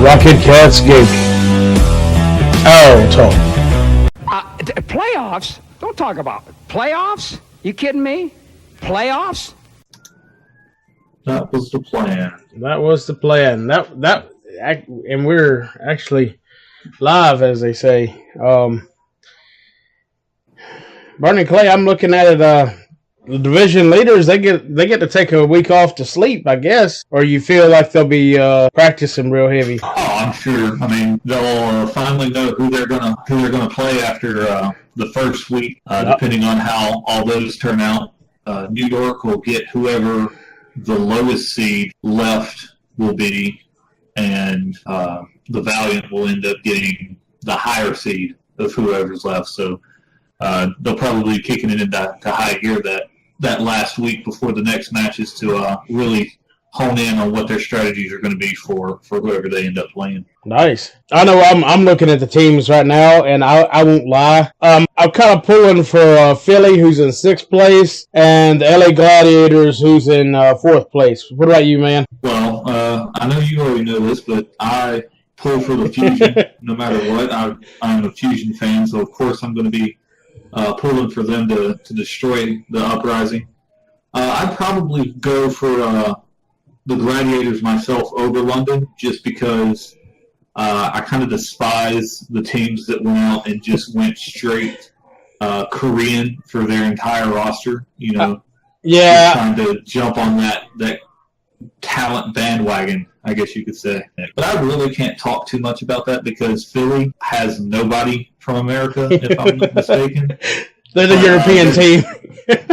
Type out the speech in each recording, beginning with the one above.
RocketKatz Gaming. Oh, talk. Playoffs? Don't talk about it. Playoffs? You kidding me? Playoffs? That was the plan. That was the plan. And we're actually live, as they say. Barney Clay, I'm looking at it. The division leaders, they get to take a week off to sleep, I guess, or you feel like they'll be practicing real heavy. Oh, I'm sure. I mean, they'll finally know who they're gonna play after the first week, depending on how all those turn out. New York will get whoever the lowest seed left will be, and the Valiant will end up getting the higher seed of whoever's left. So they'll probably be kicking it into high gear that last week before the next matches to really hone in on what their strategies are going to be for whoever they end up playing. Nice. I know I'm looking at the teams right now, and I won't lie. I'm kind of pulling for Philly, who's in 6th place, and the LA Gladiators, who's in 4th place. What about you, man? Well, I know you already know this, but I pull for the Fusion no matter what. I'm a Fusion fan, so of course I'm going to be pulling for them to destroy the Uprising. I'd probably go for the Gladiators myself over London, just because I kind of despise the teams that went out and just went straight Korean for their entire roster. You know, yeah, trying to jump on that talent bandwagon, I guess you could say. But I really can't talk too much about that because Philly has nobody from America, if I'm not mistaken. They're the European team.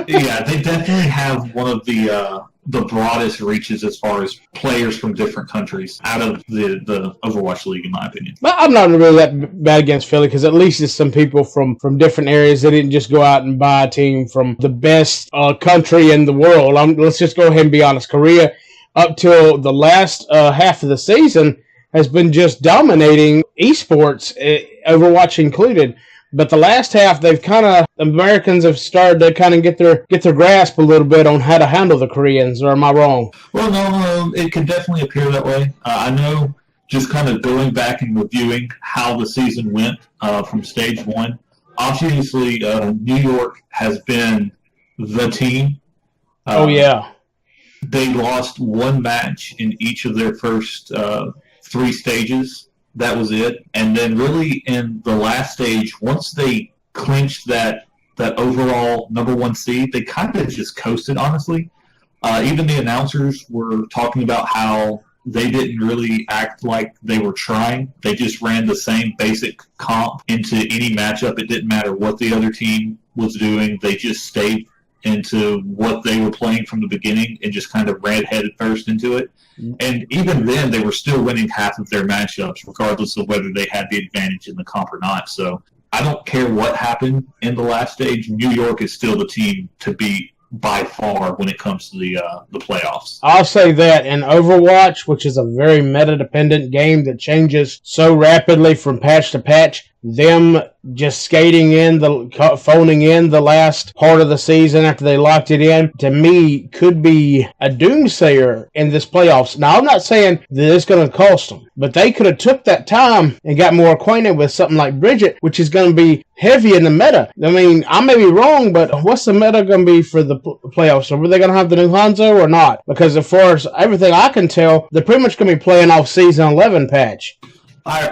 Yeah, they definitely have one of the broadest reaches as far as players from different countries out of the Overwatch League, in my opinion. But I'm not really that bad against Philly because at least it's some people from different areas. They didn't just go out and buy a team from the best country in the world. Let's just go ahead and be honest. Korea, up till the last half of the season, has been just dominating esports, Overwatch included. But the last half, Americans have started to kind of get their grasp a little bit on how to handle the Koreans, or am I wrong? Well, no, it can definitely appear that way. I know, just kind of going back and reviewing how the season went from stage 1, obviously New York has been the team. Oh, yeah. They lost one match in each of their first 3 stages. That was it. And then really in the last stage, once they clinched that overall number 1 seed, they kind of just coasted, honestly. Even the announcers were talking about how they didn't really act like they were trying. They just ran the same basic comp into any matchup. It didn't matter what the other team was doing. They just stayed into what they were playing from the beginning and just kind of ran headed first into it. And even then, they were still winning half of their matchups, regardless of whether they had the advantage in the comp or not. So I don't care what happened in the last stage. New York is still the team to beat by far when it comes to the playoffs. I'll say that in Overwatch, which is a very meta-dependent game that changes so rapidly from patch to patch, them just skating in, phoning in the last part of the season after they locked it in, to me, could be a doomsayer in this playoffs. Now, I'm not saying that it's going to cost them, but they could have took that time and got more acquainted with something like Bridget, which is going to be heavy in the meta. I mean, I may be wrong, but what's the meta going to be for the playoffs? Are they going to have the new Hanzo or not? Because as far as everything I can tell, they're pretty much going to be playing off Season 11 patch. I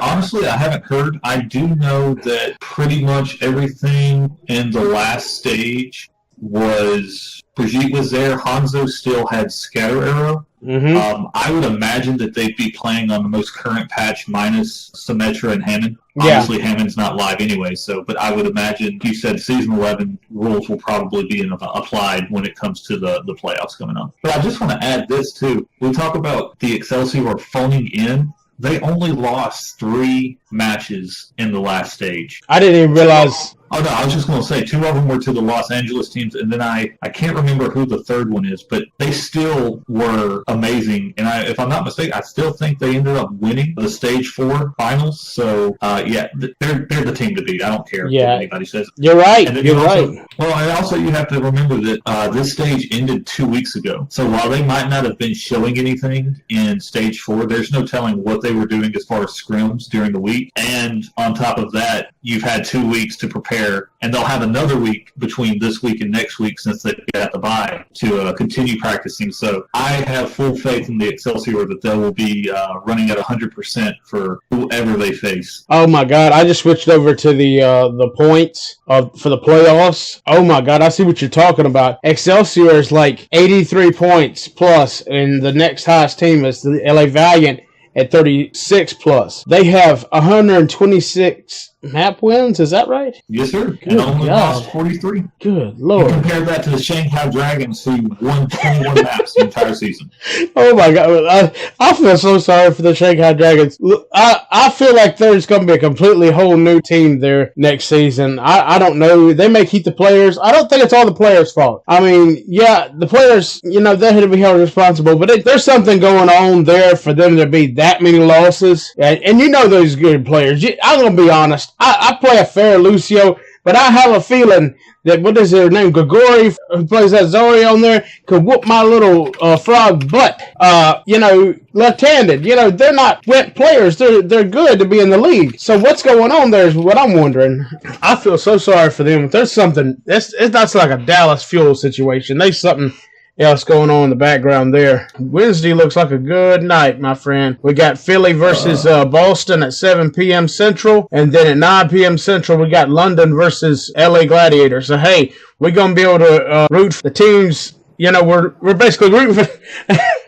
haven't heard. I do know that pretty much everything in the last stage was Brigitte was there. Hanzo still had Scatter Arrow. Mm-hmm. I would imagine that they'd be playing on the most current patch minus Symmetra and Hammond. Yeah. Obviously, Hammond's not live anyway, but I would imagine, you said Season 11 rules will probably be applied when it comes to the playoffs coming up. But I just want to add this, too. We talk about the Excelsior phoning in. They only lost 3 matches in the last stage. I didn't even realize Oh, no, I was just going to say 2 of them were to the Los Angeles teams, and then I can't remember who the third one is, but they still were amazing. And if I'm not mistaken, I still think they ended up winning the Stage 4 finals. So, they're the team to beat. I don't care what anybody says. You're right. You're right. Well, and also you have to remember that this stage ended 2 weeks ago. So while they might not have been showing anything in Stage 4, there's no telling what they were doing as far as scrims during the week. And on top of that, you've had 2 weeks to prepare, and they'll have another week between this week and next week since they got the bye to continue practicing. So I have full faith in the Excelsior that they will be running at 100% for whoever they face. Oh my God! I just switched over to the points for the playoffs. Oh my God! I see what you're talking about. Excelsior is like 83 points plus, and the next highest team is the LA Valiant at 36 plus. They have 126 map wins. Is that right? Yes, sir. Good and only God. lost 43. Good Lord. You compare that to the Shanghai Dragons, who won 21 maps the entire season. Oh my God. I feel so sorry for the Shanghai Dragons. I feel like there's going to be a completely whole new team there next season. I don't know. They may keep the players. I don't think it's all the players' fault. I mean, yeah, the players, they had to be held responsible, but there's something going on there for them to be that many losses. And those good players. I'm going to be honest. I play a fair Lucio, but I have a feeling that, what is their name, Grigori, who plays that Zori on there, could whoop my little frog butt. Left-handed. They're not wet players. They're good to be in the league. So what's going on there is what I'm wondering. I feel so sorry for them. There's something, it's not like a Dallas Fuel situation. There's something else going on in the background there. Wednesday looks like a good night, my friend. We got Philly versus Boston at 7 p.m. Central, and then at 9 p.m. Central, we got London versus LA Gladiators. So, hey, we're going to be able to root for the teams. We're basically rooting for...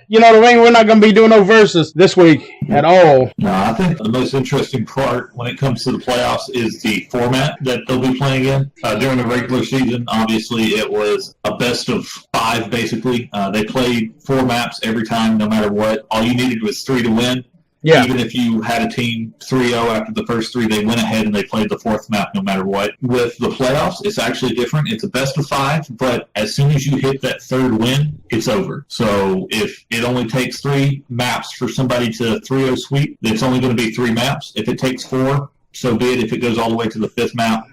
You know what I mean? We're not going to be doing no versus this week at all. No, I think the most interesting part when it comes to the playoffs is the format that they'll be playing in. During the regular season, obviously, it was a best of 5, basically. They played 4 maps every time, no matter what. All you needed was 3 to win. Yeah. Even if you had a team 3-0 after the first 3, they went ahead and they played the 4th map no matter what. With the playoffs, it's actually different. It's a best of 5, but as soon as you hit that 3rd win, it's over. So if it only takes 3 maps for somebody to 3-0 sweep, it's only going to be 3 maps. If it takes 4, so be it. If it goes all the way to the 5th map,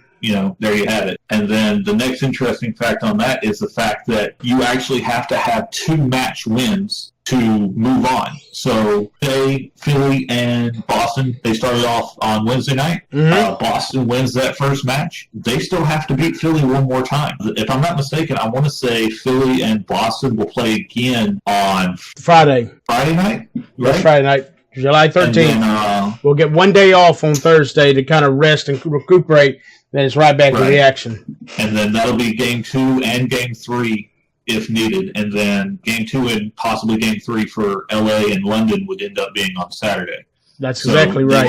there you have it. And then the next interesting fact on that is the fact that you actually have to have 2 match wins to move on. So, say Philly and Boston, they started off on Wednesday night. Mm-hmm. Boston wins that first match. They still have to beat Philly one more time. If I'm not mistaken, I want to say Philly and Boston will play again on Friday night, right? Yes, Friday night. July 13th. Then, we'll get one day off on Thursday to kind of rest and recuperate. Then it's right back to the action. And then that'll be Game 2 and Game 3 if needed. And then Game 2 and possibly Game 3 for LA and London would end up being on Saturday. That's exactly right.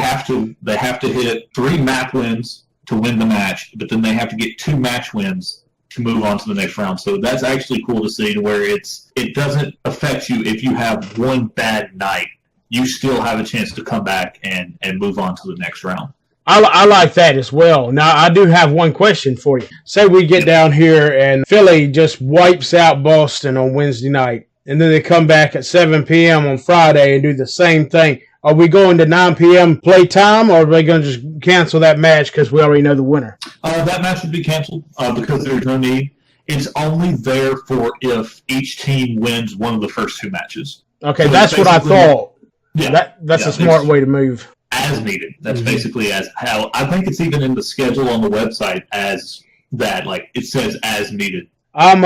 They have to hit 3 map wins to win the match, but then they have to get 2 match wins to move on to the next round. So that's actually cool to see, to where it doesn't affect you if you have one bad night. You still have a chance to come back and move on to the next round. I like that as well. Now, I do have one question for you. Say we get down here and Philly just wipes out Boston on Wednesday night, and then they come back at 7 p.m. on Friday and do the same thing. Are we going to 9 p.m. play time, or are they going to just cancel that match because we already know the winner? That match would be canceled because there's no need. It's only there for if each team wins one of the first 2 matches. Okay, so that's what I thought. Yeah, that's a smart way to move. As needed. That's basically as how I think it's even in the schedule on the website as that. Like, it says as needed. I'm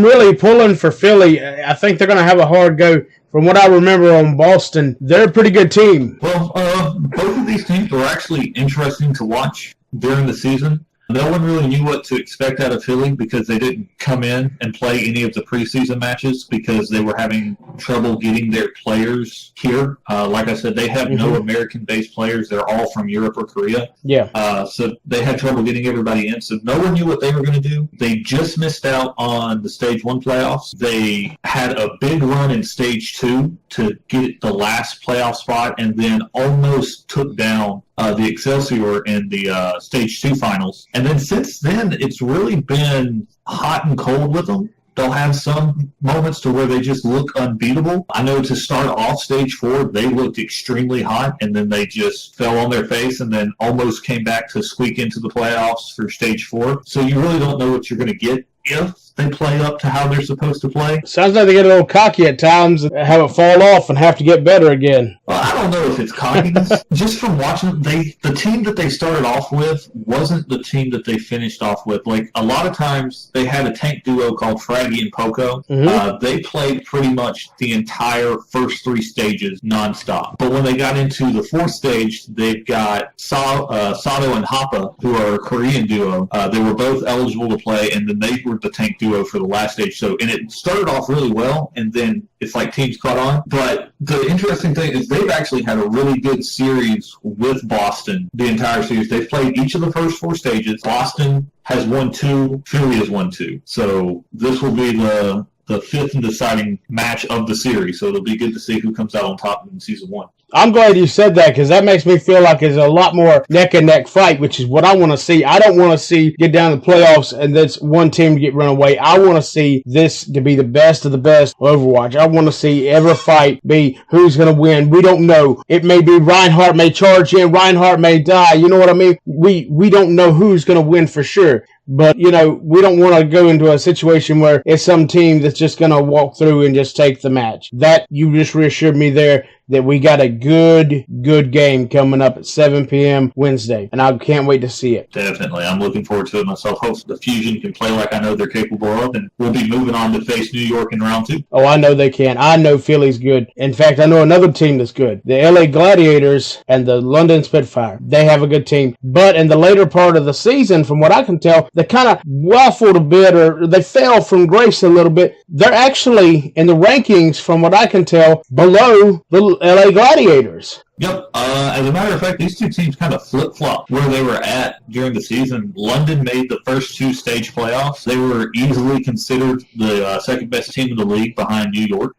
really pulling for Philly. I think they're going to have a hard go. From what I remember on Boston, they're a pretty good team. Well, both of these teams were actually interesting to watch during the season. No one really knew what to expect out of Philly because they didn't come in and play any of the preseason matches because they were having trouble getting their players here. Like I said, they have no American-based players. They're all from Europe or Korea. Yeah. So they had trouble getting everybody in. So no one knew what they were going to do. They just missed out on the Stage 1 playoffs. They had a big run in Stage 2 to get the last playoff spot and then almost took down the Excelsior in the Stage 2 finals. And then since then, it's really been hot and cold with them. They'll have some moments to where they just look unbeatable. I know to start off Stage 4, they looked extremely hot, and then they just fell on their face and then almost came back to squeak into the playoffs for Stage 4. So you really don't know what you're going to get if they play up to how they're supposed to play. Sounds like they get a little cocky at times and have it fall off and have to get better again. Well, I don't know if it's cockiness. Just from watching, the team that they started off with wasn't the team that they finished off with. Like, a lot of times, they had a tank duo called Fraggy and Poco. Mm-hmm. They played pretty much the entire first 3 stages nonstop. But when they got into the 4th stage, they've got Sato and Happa, who are a Korean duo. They were both eligible to play, and then they were the tank duo for the last stage. So, and it started off really well, and then it's like teams caught on. But the interesting thing is they've actually had a really good series with Boston the entire series. They've played each of the first 4 stages. Boston has won 2. Philly has won 2. So this will be the 5th and deciding match of the series. So it'll be good to see who comes out on top in Season 1. I'm glad you said that because that makes me feel like it's a lot more neck-and-neck fight, which is what I want to see. I don't want to see get down to the playoffs and this one team get run away. I want to see this to be the best of the best Overwatch. I want to see every fight be who's going to win. We don't know. It may be Reinhardt may charge in, Reinhardt may die. You know what I mean? We don't know who's going to win for sure. But, you know, we don't want to go into a situation where it's some team that's just going to walk through and just take the match. That, you just reassured me there that we got a good game coming up at 7 p.m. Wednesday, and I can't wait to see it. Definitely. I'm looking forward to it myself. Hopefully the Fusion can play like I know they're capable of, and we'll be moving on to face New York in round 2. Oh, I know they can. I know Philly's good. In fact, I know another team that's good. The LA Gladiators and the London Spitfire. They have a good team. But in the later part of the season, from what I can tell, they kind of waffled a bit, or they fell from grace a little bit. They're actually, in the rankings, from what I can tell, below the LA Gladiators. Yep. As a matter of fact, these two teams kind of flip-flopped where they were at during the season. London made the first 2 stage playoffs. They were easily considered the second-best team in the league behind New York,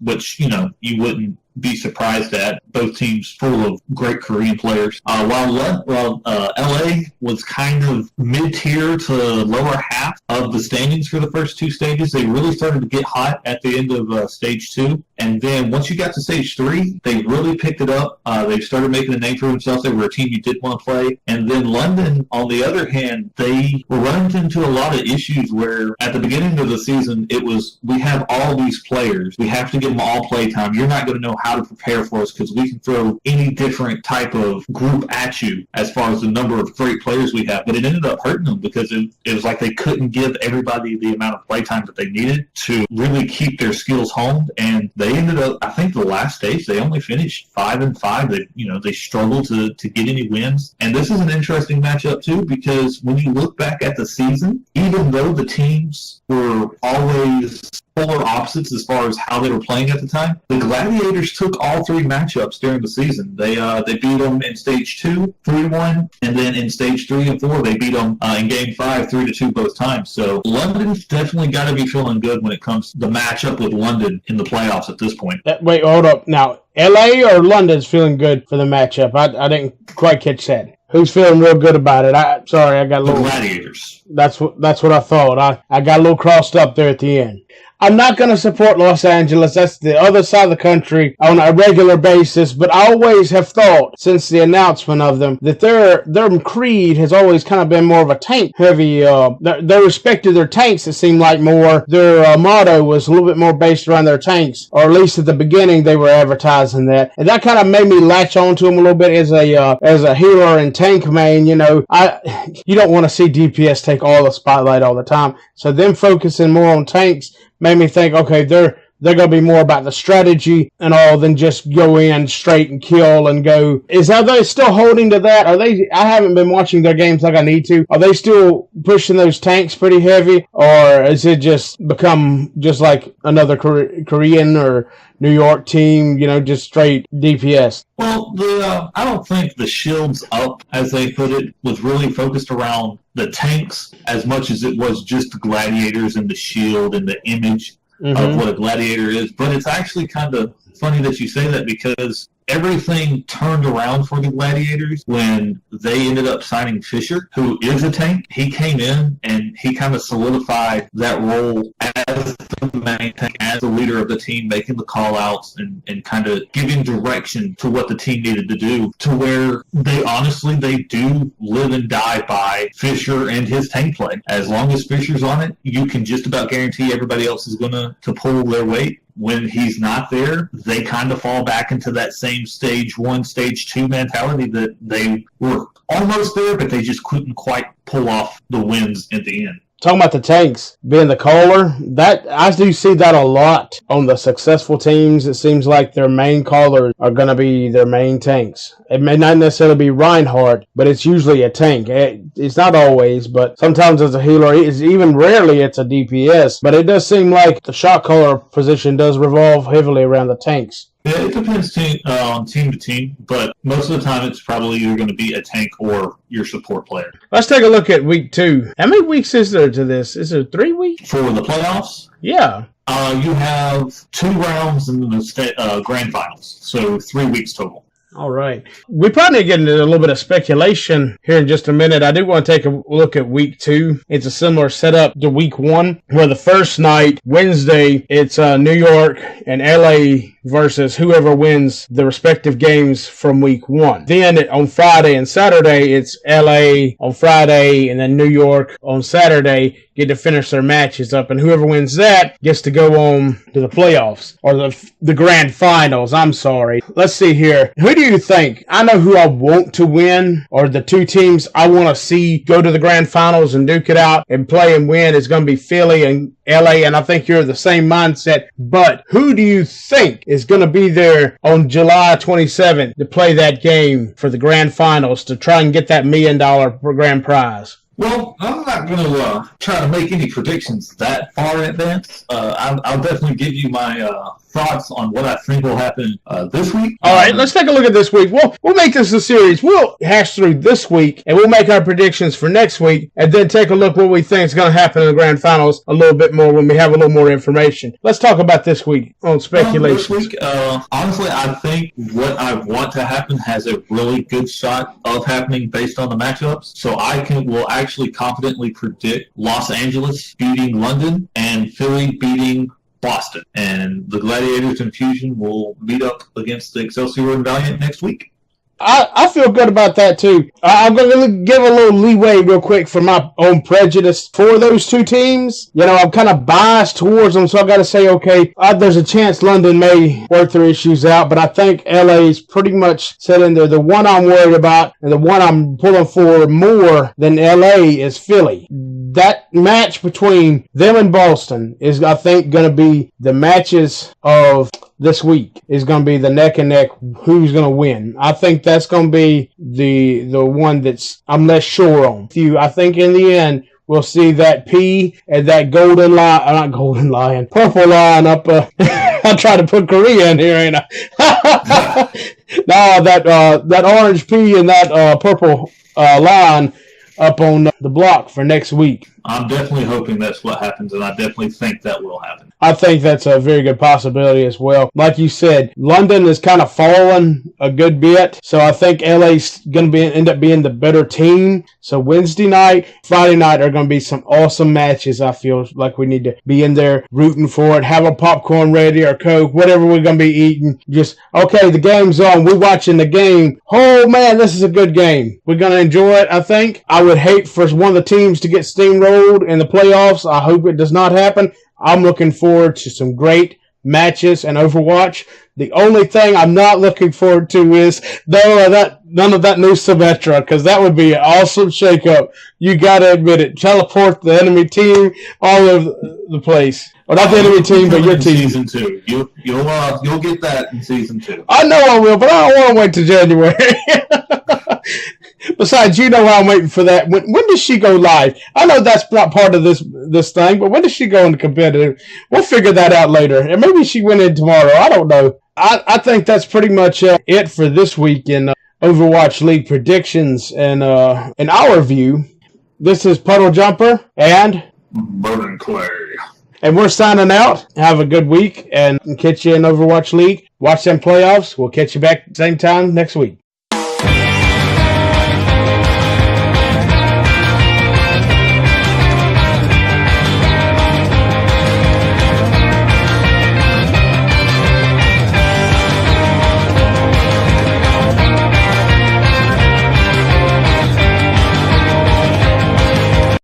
which, you know, you wouldn't be surprised at. Both teams full of great Korean players. While LA was kind of mid-tier to lower half of the standings for the first 2 stages, they really started to get hot at the end of stage 2. And then once you got to stage 3, they really picked it up. They started making a name for themselves. They were a team you did want to play. And then London, on the other hand, they were running into a lot of issues where at the beginning of the season, it was, we have all these players. We have to give them all play time. You're not going to know how to prepare for us because we can throw any different type of group at you as far as the number of great players we have. But it ended up hurting them because it was like they couldn't give everybody the amount of play time that they needed to really keep their skills honed. And they ended up, I think the last stage, they only finished 5-5. They struggled to get any wins. And this is an interesting matchup too, because when you look back at the season, even though the teams were always polar opposites as far as how they were playing at the time, the Gladiators took all 3 matchups during the season. They beat them in stage 2, 3-1, and then in stage 3 and 4, they beat them in game 5, 3-2 both times. So London's definitely got to be feeling good when it comes to the matchup with London in the playoffs at this point. Wait, hold up. Now, LA or London's feeling good for the matchup? I didn't quite catch that. Who's feeling real good about it? I got a little... The Gladiators. That's what I thought. I got a little crossed up there at the end. I'm not going to support Los Angeles. That's the other side of the country on a regular basis. But I always have thought, since the announcement of them, that their creed has always kind of been more of a tank-heavy. They respected their tanks, it seemed like more. Their motto was a little bit more based around their tanks. Or at least at the beginning, they were advertising that. And that kind of made me latch on to them a little bit as a healer and tank main. You know, you don't want to see DPS take all the spotlight all the time. So them focusing more on tanks made me think, okay, they're going to be more about the strategy and all than just go in straight and kill and go. Are they still holding to that? I haven't been watching their games like I need to. Are they still pushing those tanks pretty heavy? Or is it just become just like another Korean or New York team, you know, just straight DPS? Well, I don't think the Shields Up, as they put it, was really focused around the tanks as much as it was just the Gladiators and the shield and the image of what a Gladiator is. But it's actually kind of funny that you say that because everything turned around for the Gladiators when they ended up signing Fisher, who is a tank. He came in and he kind of solidified that role as the main tank, as the leader of the team, making the call-outs and kind of giving direction to what the team needed to do, to where they do live and die by Fisher and his tank play. As long as Fisher's on it, you can just about guarantee everybody else is going to pull their weight. When he's not there, they kind of fall back into that same stage 1, stage 2 mentality that they were almost there, but they just couldn't quite pull off the wins at the end. Talking about the tanks being the caller, that I do see that a lot on the successful teams. It seems like their main callers are going to be their main tanks. It may not necessarily be Reinhardt, but it's usually a tank. It's not always, but sometimes it's a healer. Even rarely it's a DPS. But it does seem like the shot caller position does revolve heavily around the tanks. Yeah, it depends on team to team, but most of the time it's probably either going to be a tank or your support player. Let's take a look at week 2. How many weeks is there to this? Is there 3 weeks? For the playoffs? Yeah. You have 2 rounds in the grand finals, so 3 weeks total. All right. We probably need to get into a little bit of speculation here in just a minute. I do want to take a look at week 2. It's a similar setup to week 1, where the first night, Wednesday, it's New York and LA versus whoever wins the respective games from week 1. Then on Friday and Saturday, it's LA on Friday and then New York on Saturday get to finish their matches up, and whoever wins that gets to go on to the playoffs, or the grand finals. I'm sorry. Let's see here. Who do you think? I know who I want to win, or the 2 teams I want to see go to the grand finals and duke it out and play and win is going to be Philly and LA, and I think you're the same mindset. But who do you think is going to be there on July 27th to play that game for the grand finals to try and get that $1 million grand prize? Well, I'm not going to try to make any predictions that far in advance. I'll definitely give you my thoughts on what I think will happen this week. All right, let's take a look at this week. We'll make this a series. We'll hash through this week, and we'll make our predictions for next week, and then take a look what we think is going to happen in the grand finals a little bit more when we have a little more information. Let's talk about this week on speculations. This week, honestly, I think what I want to happen has a really good shot of happening based on the matchups. So will actually confidently predict Los Angeles beating London and Philly beating Boston. And the Gladiators and Fusion will meet up against the Excelsior and Valiant next week. I feel good about that, too. I'm going to give a little leeway real quick for my own prejudice for those 2 teams. You know, I'm kind of biased towards them, so I got to say, okay, there's a chance London may work their issues out, but I think LA's pretty much set in there. The one I'm worried about and the one I'm pulling for more than LA is Philly. That match between them and Boston is, I think, going to be the matches of this week. Is going to be the neck and neck. Who's going to win? I think that's going to be the one that's I'm less sure on. I think in the end we'll see that P and that purple line up. I try to put Korea in here, ain't I? No, that orange P and that purple line up on the block for next week. I'm definitely hoping that's what happens, and I definitely think that will happen. I think that's a very good possibility as well. Like you said, London is kind of fallen a good bit, so I think LA's going to end up being the better team. So Wednesday night, Friday night are going to be some awesome matches. I feel like we need to be in there rooting for it, have a popcorn ready or Coke, whatever we're going to be eating. Just, okay, the game's on. We're watching the game. Oh, man, this is a good game. We're going to enjoy it, I think. I would hate for one of the teams to get steamrolled in the playoffs. I hope it does not happen. I'm looking forward to some great matches and Overwatch. The only thing I'm not looking forward to is none of that new Symmetra, because that would be an awesome shakeup. You got to admit it. Teleport the enemy team all over the place. Or not the enemy team, but your team. Season 2. You'll get that in Season 2. I know I will, but I don't want to wait till January. Besides, you know I'm waiting for that. When does she go live? I know that's not part of this thing, but when does she go into competitive? We'll figure that out later. And maybe she went in tomorrow. I don't know. I think that's pretty much it for this week in Overwatch League predictions and in our view. This is Puddle Jumper and Burden Clay. And we're signing out. Have a good week and catch you in Overwatch League. Watch them playoffs. We'll catch you back same time next week.